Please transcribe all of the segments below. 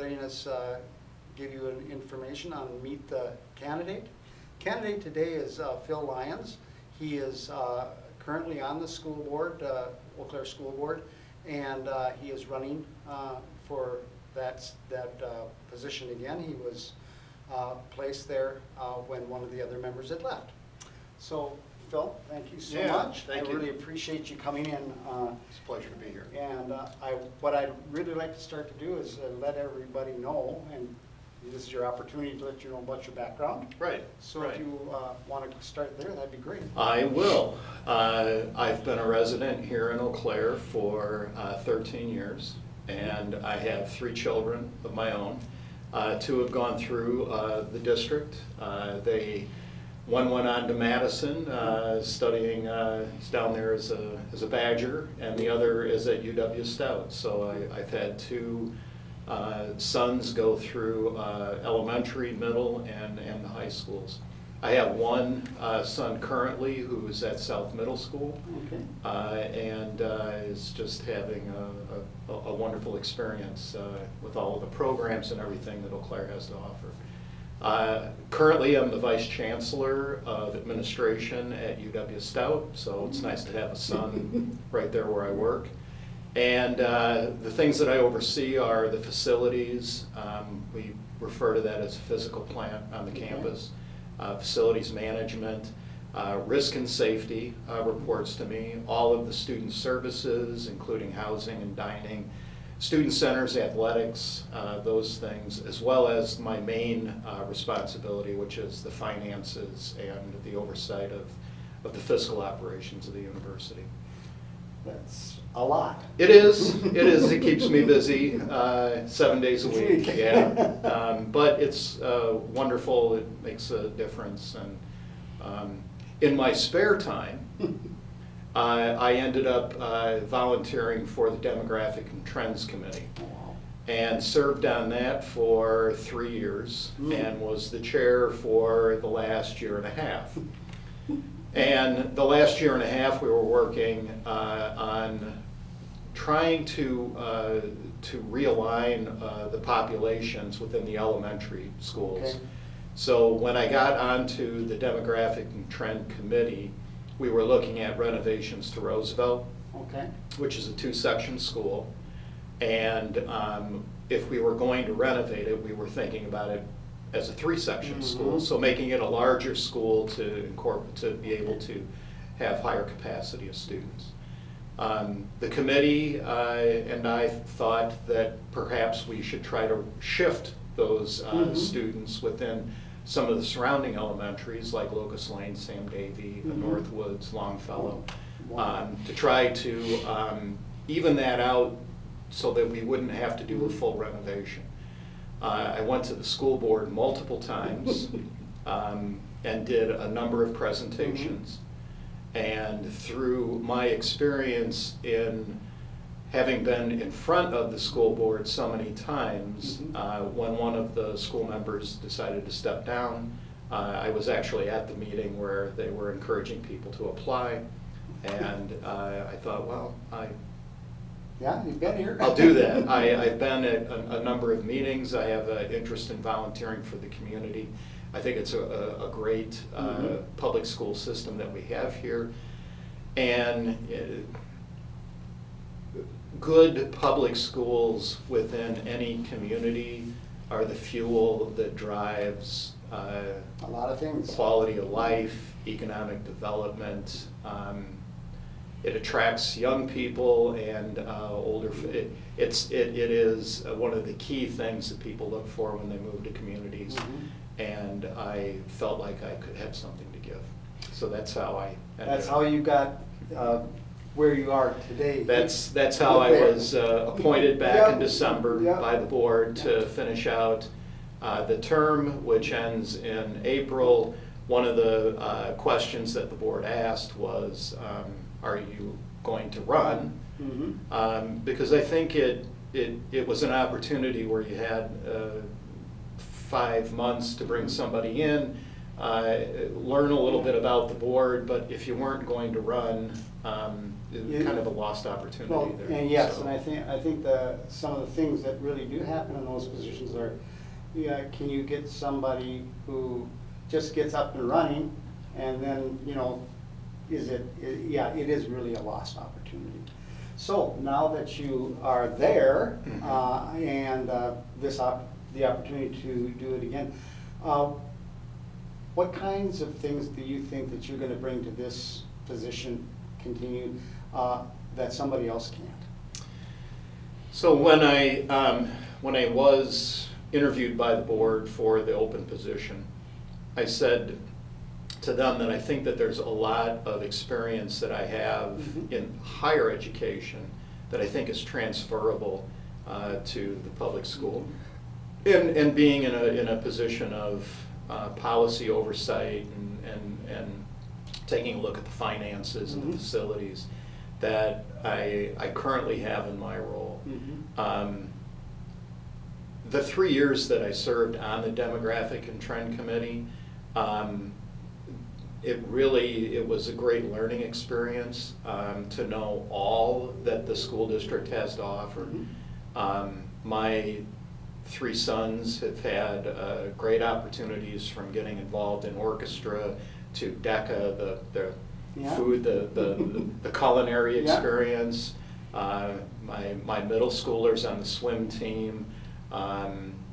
letting us give you an information on Meet the Candidate. Candidate today is Phil Lyons. He is currently on the school board, Eau Claire School Board, and he is running for that position again. He was placed there when one of the other members had left. So, Phil, thank you so much. Thank you. I really appreciate you coming in. It's a pleasure to be here. And what I'd really like to start to do is let everybody know, and this is your opportunity to let you know about your background. Right. So if you want to start there, that'd be great. I will. I've been a resident here in Eau Claire for 13 years, and I have 3 children of my own. 2 have gone through the district. One went on to Madison, studying down there as a Badger, and the other is at UW Stout. So I've had 2 sons go through elementary, middle, and the high schools. I have one son currently who's at South Middle School, and is just having a wonderful experience with all of the programs and everything that Eau Claire has to offer. Currently, I'm the Vice Chancellor of Administration at UW Stout, so it's nice to have a son right there where I work. And the things that I oversee are the facilities. We refer to that as a physical plant on the campus. Facilities management, risk and safety reports to me. All of the student services, including housing and dining, student centers, athletics, those things, as well as my main responsibility, which is the finances and the oversight of the fiscal operations of the university. That's a lot. It is. It is. It keeps me busy 7 days a week. Yeah, but it's wonderful. It makes a difference. And in my spare time, I ended up volunteering for the Demographic and Trends Committee, and served on that for 3 years, and was the chair for the last year and a half. And the last year and a half, we were working on trying to realign the populations within the elementary schools. Okay. So when I got onto the Demographic and Trend Committee, we were looking at renovations to Roosevelt, which is a 2-section school. And if we were going to renovate it, we were thinking about it as a 3-section school, so making it a larger school to be able to have higher capacity of students. The committee and I thought that perhaps we should try to shift those students within some of the surrounding elementaries like Locust Lane, Sam Davy, Northwoods, Longfellow, to try to even that out so that we wouldn't have to do a full renovation. I went to the school board multiple times and did a number of presentations. And through my experience in having been in front of the school board so many times, when one of the school members decided to step down, I was actually at the meeting where they were encouraging people to apply. And I thought, well, Yeah, you've been here. I'll do that. I've been at a number of meetings. I have an interest in volunteering for the community. I think it's a great public school system that we have here. And good public schools within any community are the fuel that drives a lot of things. Quality of life, economic development. It attracts young people and older. It is one of the key things that people look for when they move to communities. And I felt like I could have something to give. So that's how I ended That's up. how you got where you are today. That's how I was appointed back in December by the board to finish out the term, which ends in April. One of the questions that the board asked was, are you going to run? Because I think it was an opportunity where you had 5 months to bring somebody in. learn a little bit about the board, but if you weren't going to run, it's kind of a lost opportunity Well, there. and yes, So- and I think some of the things that really do happen in those positions are, yeah, can you get somebody who just gets up and running, and then, you know, yeah, it is really a lost opportunity. So now that you are there, and the opportunity to do it again, what kinds of things do you think that you're gonna bring to this position continued, that somebody else can't? So when I was interviewed by the board for the open position, I said to them that I think that there's a lot of experience that I have in higher education that I think is transferable to the public school. And being in a position of policy oversight and taking a look at the finances and the facilities that I currently have in my role. The 3 years that I served on the Demographic and Trend Committee, it was a great learning experience to know all that the school district has to offer. My 3 sons have had great opportunities from getting involved in orchestra to DECA, the food, the culinary experience. My middle schoolers on the swim team,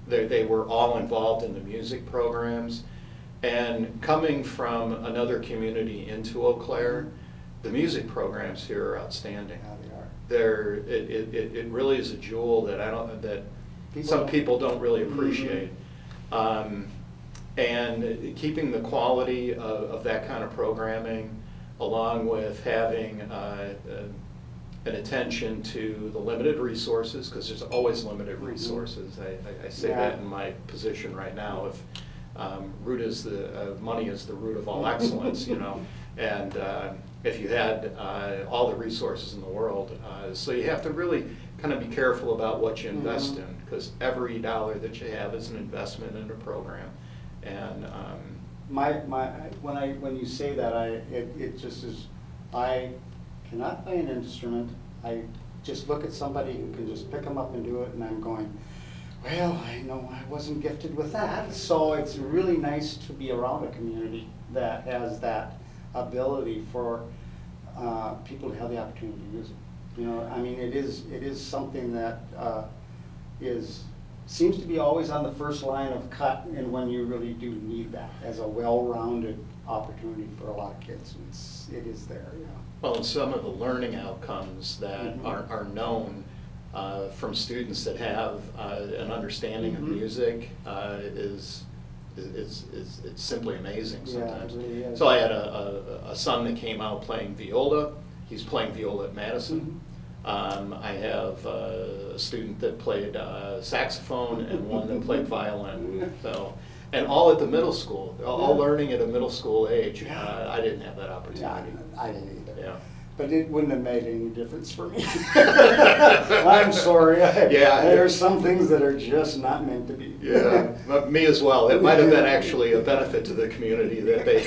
they were all involved in the music programs. And coming from another community into Eau Claire, the music programs here are outstanding. Yeah, they are. It really is a jewel that some people don't really appreciate. And keeping the quality of that kind of programming, along with having an attention to the limited resources, because there's always limited resources. I say that in my position right now. If money is the root of all excellence, you know, and if you had all the resources in the world, so you have to really kind of be careful about what you invest in, because every dollar that you have is an investment in a program. And when you say that, it just is, I cannot play an instrument. I just look at somebody who can just pick them up and do it, and I'm going, well, I know I wasn't gifted with that. So it's really nice to be around a community that has that ability for people to have the opportunity to use it. You know, I mean, it is something that seems to be always on the first line of cut, and when you really do need that as a well-rounded opportunity for a lot of kids, it is there. Yeah. Well, and some of the learning outcomes that are known from students that have an understanding of music it's simply amazing sometimes. Yeah, it really is. So I had a son that came out playing viola. He's playing viola at Madison. I have a student that played saxophone and one that played violin. So, and all at the middle school, all learning at a middle school age. I didn't have that opportunity. Yeah, I didn't either. Yeah. But it wouldn't have made any difference for me. I'm sorry. There's some things that are just not meant to be. Yeah, me as well. It might have been actually a benefit to the community that they.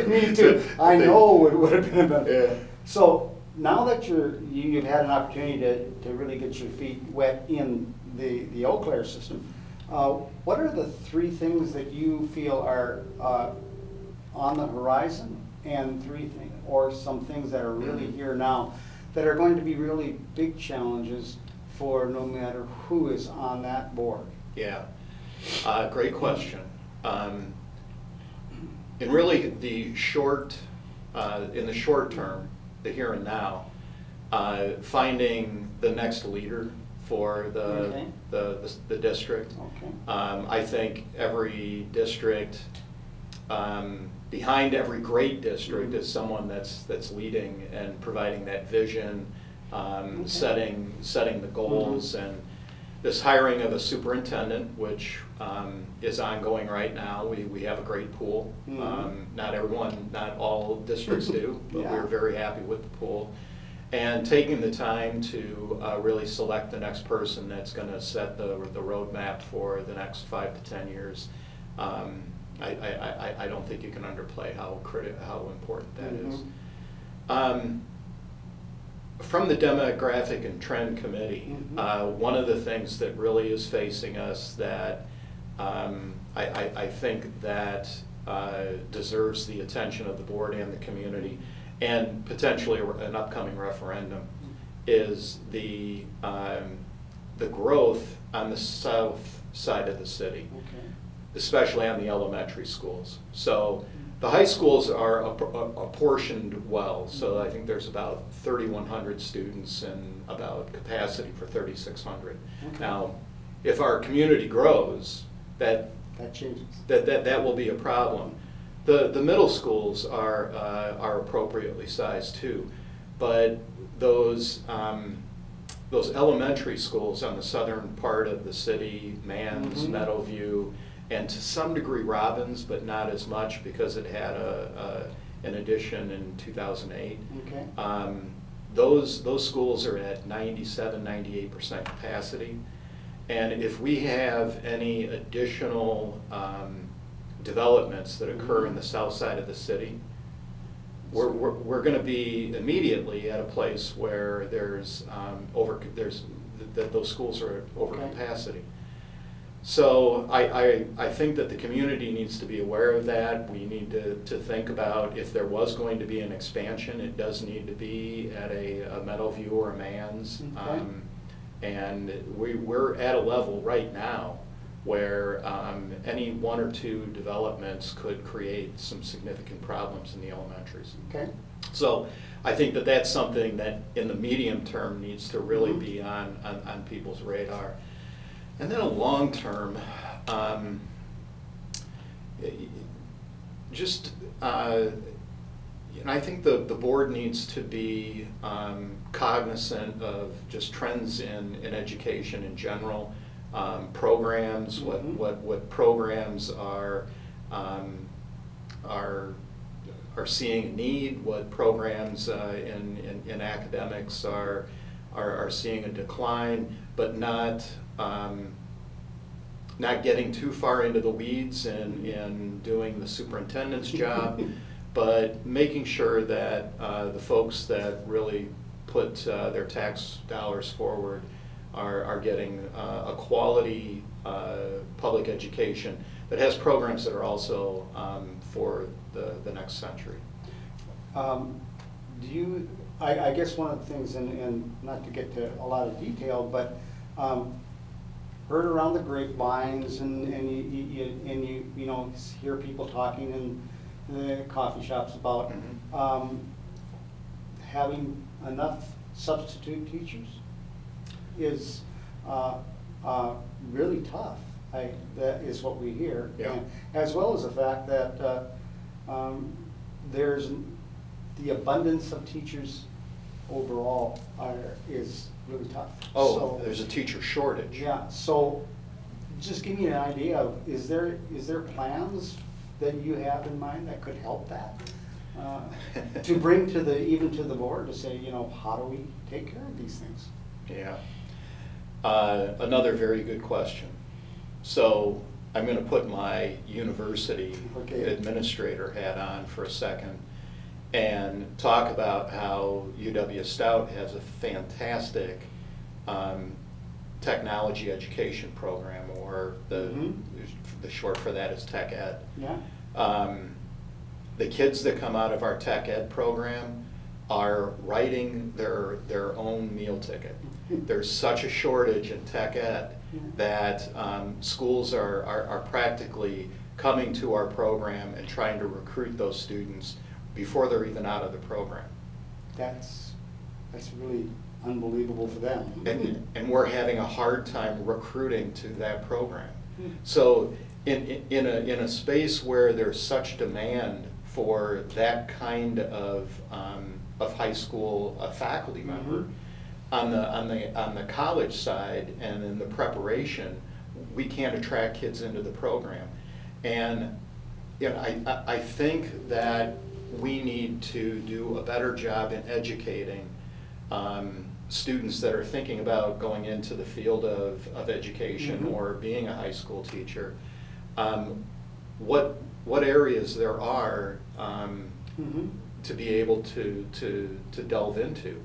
Me too. I know it would have been a benefit. Yeah. So now that you've had an opportunity to really get your feet wet in the Eau Claire system, what are the 3 things that you feel are on the horizon, and or some things that are really here now that are going to be really big challenges for no matter who is on that board? Yeah, great question. In really the in the short term, the here and now, finding the next leader for the district. Okay. I think every district, behind every great district is someone that's leading and providing that vision, setting the goals, and this hiring of a superintendent, which is ongoing right now. We have a great pool. Not all districts do, but we're very happy with the pool. And taking the time to really select the next person that's going to set the roadmap for the next 5 to 10 years. I I don't think you can underplay how important that is. From the Demographic and Trend Committee, one of the things that really is facing us that I think that deserves the attention of the board and the community, and potentially an upcoming referendum, is the growth on the south side of the city, especially on the elementary schools. So the high schools are apportioned well, so I think there's about 3,100 students and about capacity for 3,600. Now, if our community grows, that changes. That will be a problem. The middle schools are appropriately sized too, but those elementary schools on the southern part of the city, Mans, Meadowview, and to some degree Robbins, but not as much because it had an addition in 2008. Those schools are at 97-98% capacity. And if we have any additional developments that occur in the south side of the city, we're going to be immediately at a place where there's those schools are over capacity. So I think that the community needs to be aware of that. We need to think about if there was going to be an expansion, it does need to be at a Meadowview or a Mans. And we're at a level right now where any one or two developments could create some significant problems in the elementaries. So I think that that's something that in the medium term needs to really be on people's radar. And then a long term, and I think the board needs to be cognizant of just trends in education in general, programs, what programs are seeing a need, what programs in academics are seeing a decline, but not getting too far into the weeds and doing the superintendent's job, but making sure that the folks that really put their tax dollars forward are getting a quality public education that has programs that are also for the next century. I guess one of the things, and not to get to a lot of detail, but heard around the grapevines and you know hear people talking in the coffee shops about having enough substitute teachers is really tough. That is what we hear, and as well as the fact that there's the abundance of teachers overall is really tough. So there's a teacher shortage. Yeah, so just give me an idea of, is there plans that you have in mind that could help that? To bring even to the board to say, you know, how do we take care of these things? Yeah. Another very good question. So I'm going to put my university administrator hat on for a second and talk about how UW-Stout has a fantastic technology education program, or the short for that is tech ed. The kids that come out of our tech ed program are writing their own meal ticket. There's such a shortage in tech ed that schools are practically coming to our program and trying to recruit those students before they're even out of the program. That's really unbelievable for them. And we're having a hard time recruiting to that program. So in a space where there's such demand for that kind of high school faculty member, on the college side and in the preparation, we can't attract kids into the program. And you know, I think that we need to do a better job in educating students that are thinking about going into the field of education or being a high school teacher, what what areas there are Mhm. to be able to delve into.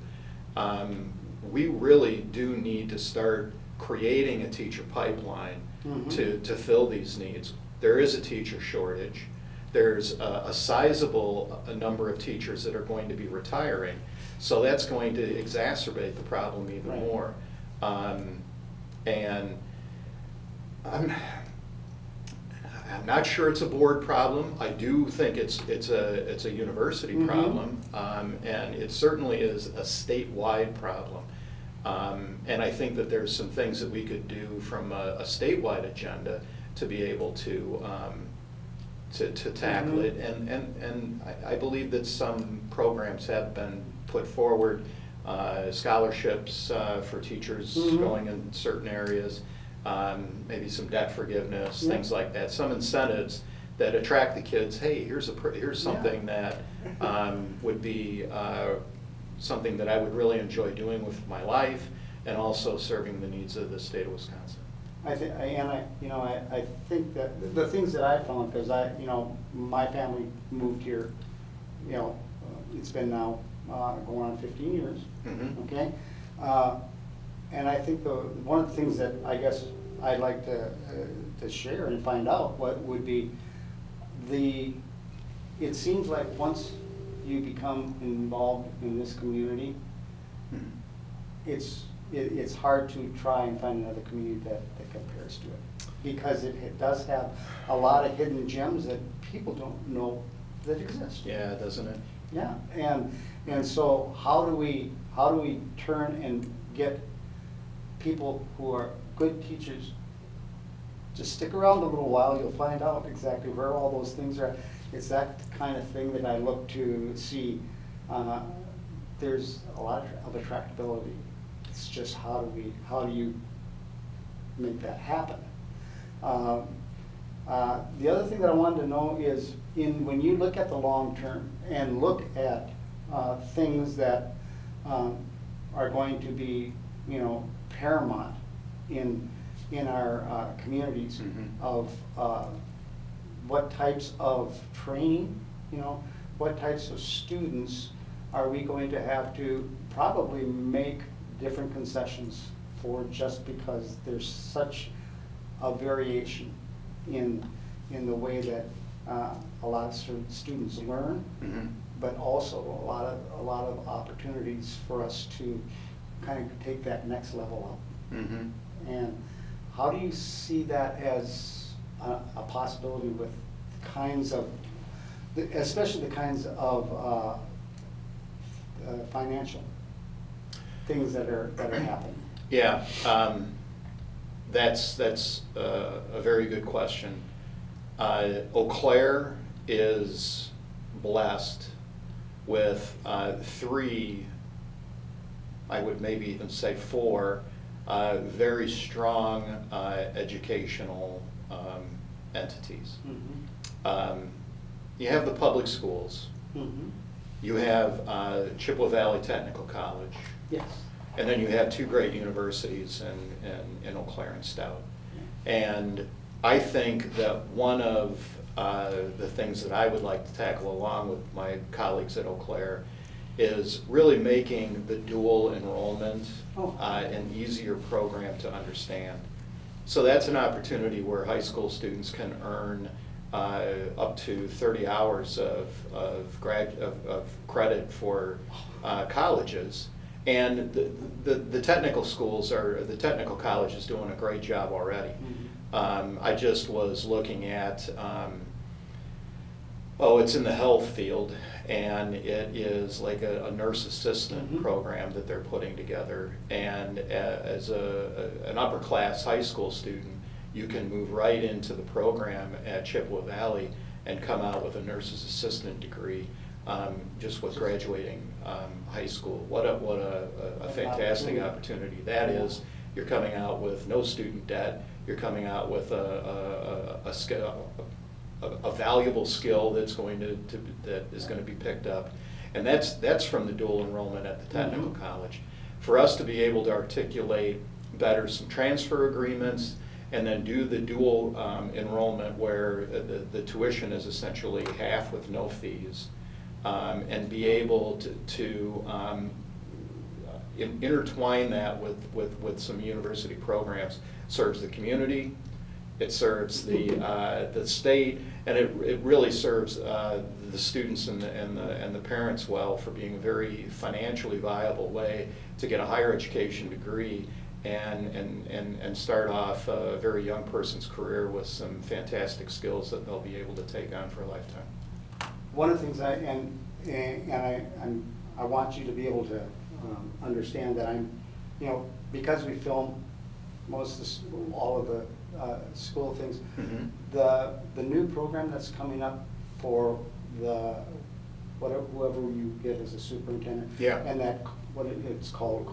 We really do need to start creating a teacher pipeline Mhm. to fill these needs. There is a teacher shortage. There's a sizable number of teachers that are going to be retiring, so that's going to exacerbate the problem even Right. more. And I'm not sure it's a board problem. I do think it's a university Mhm. problem, and it certainly is a statewide problem. And I think that there's some things that we could do from a statewide agenda to be able to tackle Mhm. it. And I believe that some programs have been put forward, scholarships for teachers Mhm. going in certain areas, maybe some debt forgiveness, Yeah. things like that, some incentives that attract the kids. Hey, here's something that would be something that I would really enjoy doing with my life, and also serving the needs of the state of Wisconsin. I think that the things that I found, because my family moved here, it's been now going on 15 years, Mhm. okay? And I think one of the things that I guess I'd like to share and find out what would be it seems like once you become involved in this community, Mhm. it's hard to try and find another community that compares to it. Because it does have a lot of hidden gems that people don't know that exist. Yeah, doesn't it? Yeah, and so how do we turn and get people who are good teachers? Just stick around a little while, you'll find out exactly where all those things are. It's that kind of thing that I look to see. There's a lot of attractability. It's just how do you make that happen? The other thing that I wanted to know is when you look at the long term and look at things that are going to be paramount in our communities, Mhm. of what types of training, what types of students are we going to have to probably make different concessions for, just because there's such a variation in the way that a lot of students learn, Mhm. but also a lot of opportunities for us to kind of take that next level up. Mhm. And how do you see that as a possibility with especially the kinds of financial things that are happening? Yeah, that's a very good question. Eau Claire is blessed with three, I would maybe even say four, very strong educational entities. Mhm. You have the public schools. Mhm. You have Chippewa Valley Technical College. Yes. And then you have two great universities in Eau Claire and Stout. And I think that one of the things that I would like to tackle along with my colleagues at Eau Claire is really making the dual enrollment an easier program to understand. So that's an opportunity where high school students can earn up to 30 hours of credit for colleges. And the technical the technical college is doing a great job already. Mhm. I just was looking at, it's in the health field, and it is like a nurse assistant Mhm. program that they're putting together. And as an upper class high school student, you can move right into the program at Chippewa Valley and come out with a nurse's assistant degree, just with graduating high school. What a fantastic opportunity that is. You're coming out with no student debt. You're coming out with a valuable skill that is going to be picked up, and that's from the dual enrollment at the technical Mhm. college. For us to be able to articulate better some transfer agreements and then do the dual enrollment where the tuition is essentially half with no fees, and be able to intertwine that with some university programs, serves the community, it serves the state, and it really serves the students and the parents well, for being a very financially viable way to get a higher education degree and start off a very young person's career with some fantastic skills that they'll be able to take on for a lifetime. One of the things I want you to be able to understand that because we film all of the school things, Mm-hmm. the new program that's coming up for whoever you get as a superintendent. Yeah. And it's called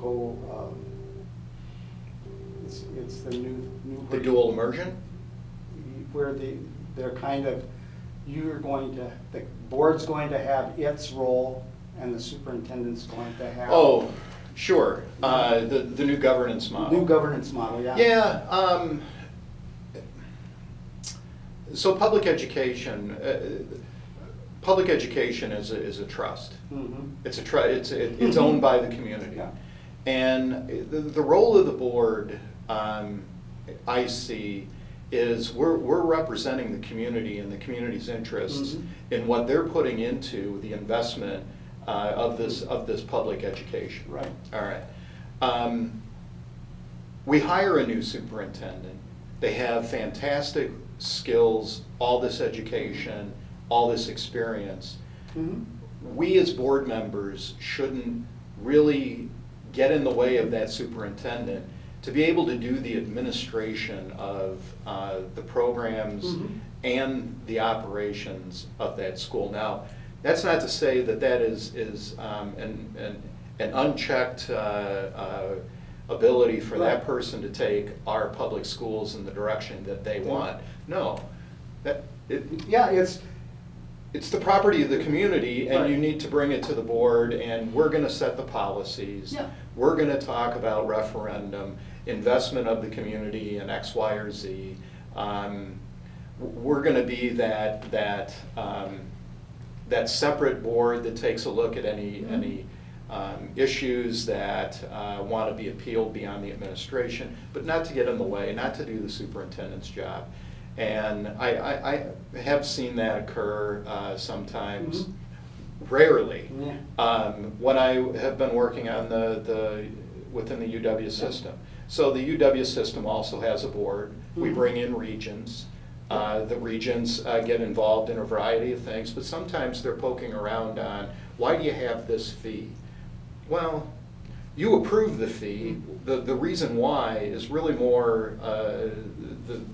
it's the new. The dual immersion? Where they're kind of, the board's going to have its role and the superintendent's going to have. Oh, sure, the new governance model. New governance model, yeah. Yeah, so public education is a trust. Mhm. It's owned by the community. Yeah. And the role of the board, I see, is we're representing the community and the community's interests Mhm. in what they're putting into the investment of this public education. Right. All right. We hire a new superintendent. They have fantastic skills, all this education, all this experience. Mhm. We as board members shouldn't really get in the way of that superintendent to be able to do the administration of the programs Mhm. and the operations of that school. Now, that's not to say that is an unchecked ability for that Right. person to take our public schools in the direction that they want. No, Yeah, it's the property of the community, and Right. you need to bring it to the board, and we're gonna set the policies. Yeah. We're gonna talk about referendum, investment of the community in X, Y, or Z. We're gonna be that separate board that takes a look at any issues that want to be appealed beyond the administration, but not to get in the way, not to do the superintendent's job. And I have seen that occur sometimes, Mhm. rarely. Yeah. When I have been working on within the UW system. So the UW system also has a board. We Mhm. bring in regions. The regions get involved in a variety of things, but sometimes they're poking around on, why do you have this fee? Well, you approve the fee. The reason why is really more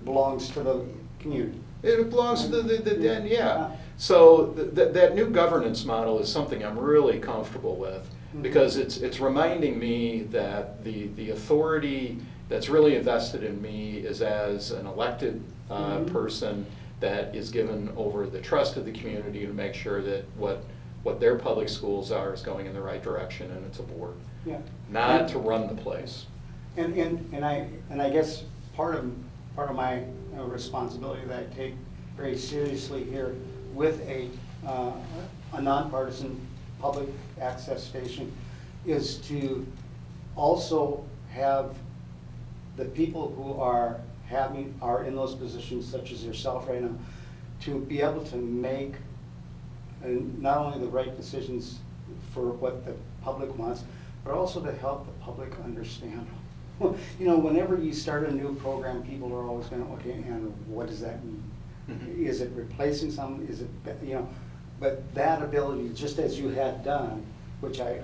Belongs to the community. it belongs to the yeah. So that new governance model is something I'm really comfortable with, because it's reminding me that the authority that's really invested in me is as an elected person that is given over the trust of the community to make sure that what their public schools are is going in the right direction, and it's a board, Yeah. not to run the place. And I guess part of my responsibility that I take very seriously here with a nonpartisan public access station is to also have the people who are in those positions, such as yourself right now, to be able to make not only the right decisions for what the public wants, but also to help the public understand. Whenever you start a new program, people are always going, okay, and what does that mean? Mhm. Is it replacing some? Is it, but that ability, just as you had done, which I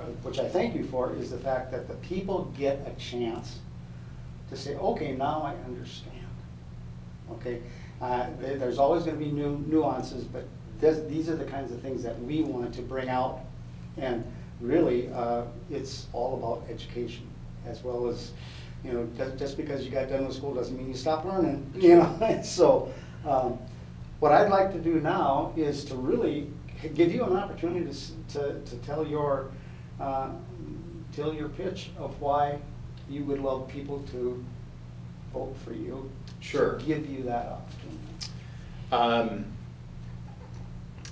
thank you for, is the fact that the people get a chance to say, okay, now I understand. Okay, there's always going to be nuances, but these are the kinds of things that we want to bring out, and really, it's all about education, as well as, just because you got done with school doesn't mean you stop learning, So, what I'd like to do now is to really give you an opportunity to tell your pitch of why you would love people to vote for you. Sure. To give you that opportunity.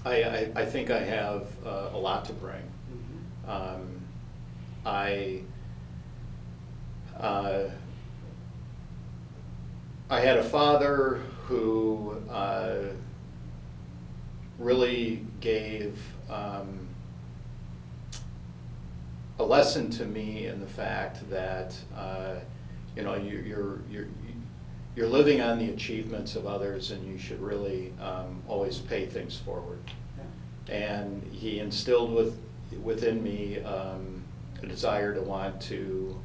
I think I have a lot to bring. I had a father who really gave a lesson to me in the fact that you know, you're living on the achievements of others, and you should really always pay things forward. Yeah. And he instilled within me a desire to want to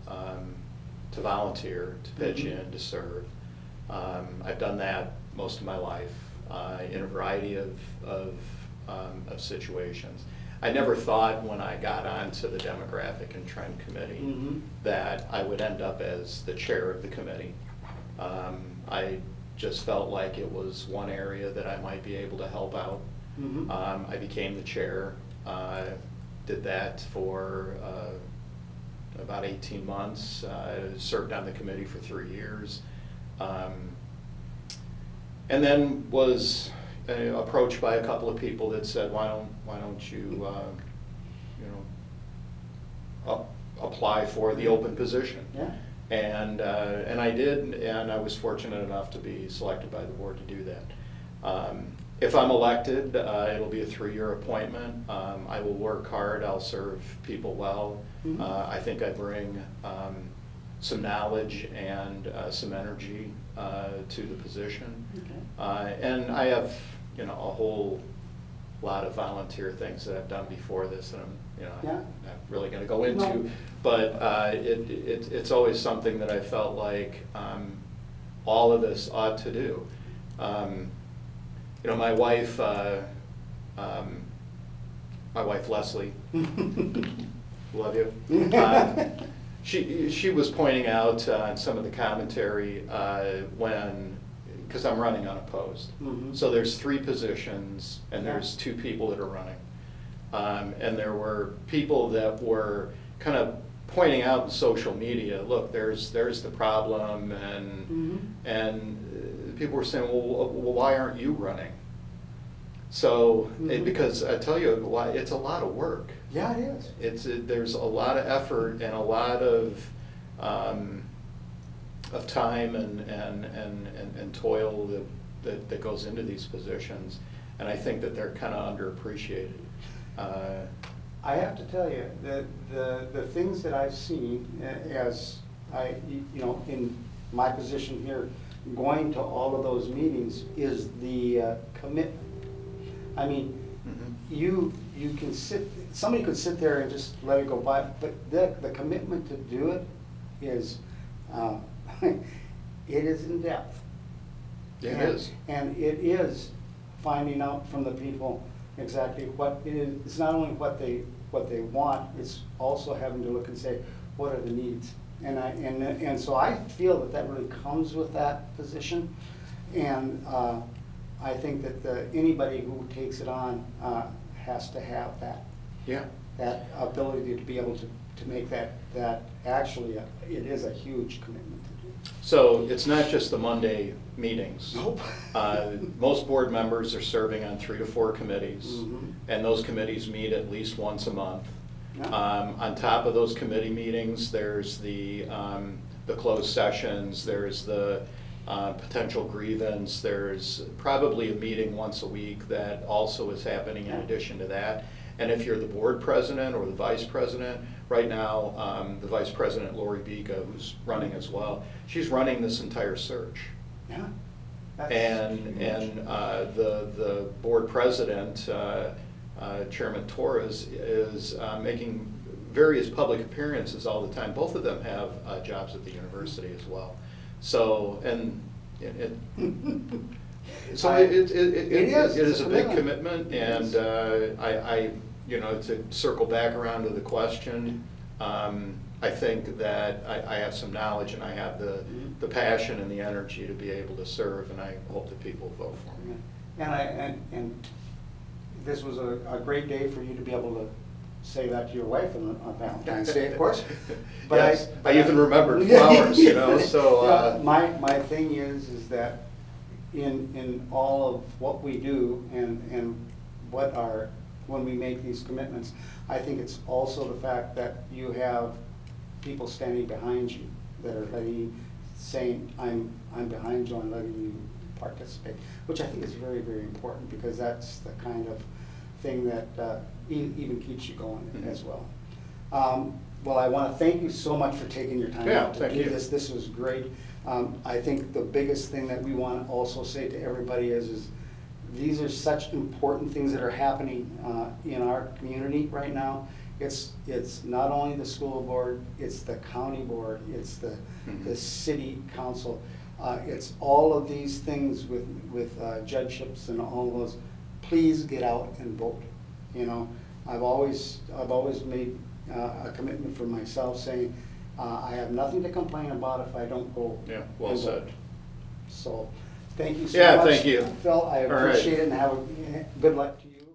volunteer, to pitch Mm-hmm. in, to serve. I've done that most of my life in a variety of situations. I never thought when I got onto the Demographic and Trend Committee Mm-hmm. that I would end up as the chair of the committee. I just felt like it was one area that I might be able to help out. Mm-hmm. I became the chair, did that for about 18 months, served on the committee for 3 years. And then was approached by a couple of people that said, why don't you, apply for the open position? Yeah. And I did, and I was fortunate enough to be selected by the board to do that. If I'm elected, it'll be a 3-year appointment. I will work hard, I'll serve people well. Mhm. I think I bring some knowledge and some energy to the position. Okay. And I have, a whole lot of volunteer things that I've done before this that I'm, Yeah. not really gonna go into. No. But it's always something that I felt like all of us ought to do. My wife Leslie, love you. She was pointing out on some of the commentary because I'm running unopposed. Mhm. So there's 3 positions and Yeah. there's 2 people that are running. And there were people that were kind of pointing out in social media, look, there's the problem, and Mhm. and people were saying, well, why aren't you running? So, Mhm. because I tell you, it's a lot of work. Yeah, it is. There's a lot of effort and a lot of time and toil that goes into these positions, and I think that they're kind of underappreciated. I have to tell you, the things that I've seen as I, in my position here, going to all of those meetings is the commitment. I mean, Mhm. you can somebody could sit there and just let it go by, but the commitment to do it is, it is in depth. Yeah, it And- is. And it is finding out from the people exactly what it is. It's not only what they want, it's also having to look and say, what are the needs? And so I feel that really comes with that position. And I think that anybody who takes it on has to have Yeah. that ability to be able to make that actually, it is a huge commitment to do. So it's not just the Monday meetings. Nope. Most board members are serving on 3 to 4 committees, Mhm. and those committees meet at least once a month. Yeah. On top of those committee meetings, there's the closed sessions, there's the potential grievance, there's probably a meeting once a week that also is happening in Yeah. addition to that. And if you're the board president or the vice president, right now, the vice president, Lori Bika, who's running as well, she's running this entire search. Yeah. That's And huge. the board president, Chairman Torres, is making various public appearances all the time. Both of them have jobs at the university as well. So, so it is a big commitment, and I to circle back around to the question, I think that I have some knowledge and I have the passion and the energy to be able to serve, and I hope that people vote for me. And this was a great day for you to be able say that to your wife on Valentine's Day, of course. But Yes, I even remembered flowers, you know, so. Yeah, my thing is that in all of what we do and when we make these commitments, I think it's also the fact that you have people standing behind you that are saying, I'm behind you and letting you participate, which I think is very, very important, because that's the kind of thing that even keeps you going as well. Well, I want to thank you so much for taking your time out to do this. This was great. I think the biggest thing that we want to also say to everybody is these are such important things that are happening in our community right now. It's not only the school board, it's the county board, it's the city council. It's all of these things with judgeships and all of those. Please get out and vote. You know, I've always made a commitment for myself, saying I have nothing to complain about if I don't go. Yeah, well said. So, thank you so much. Yeah, thank you. Phil, I appreciate it, and have a good luck to you.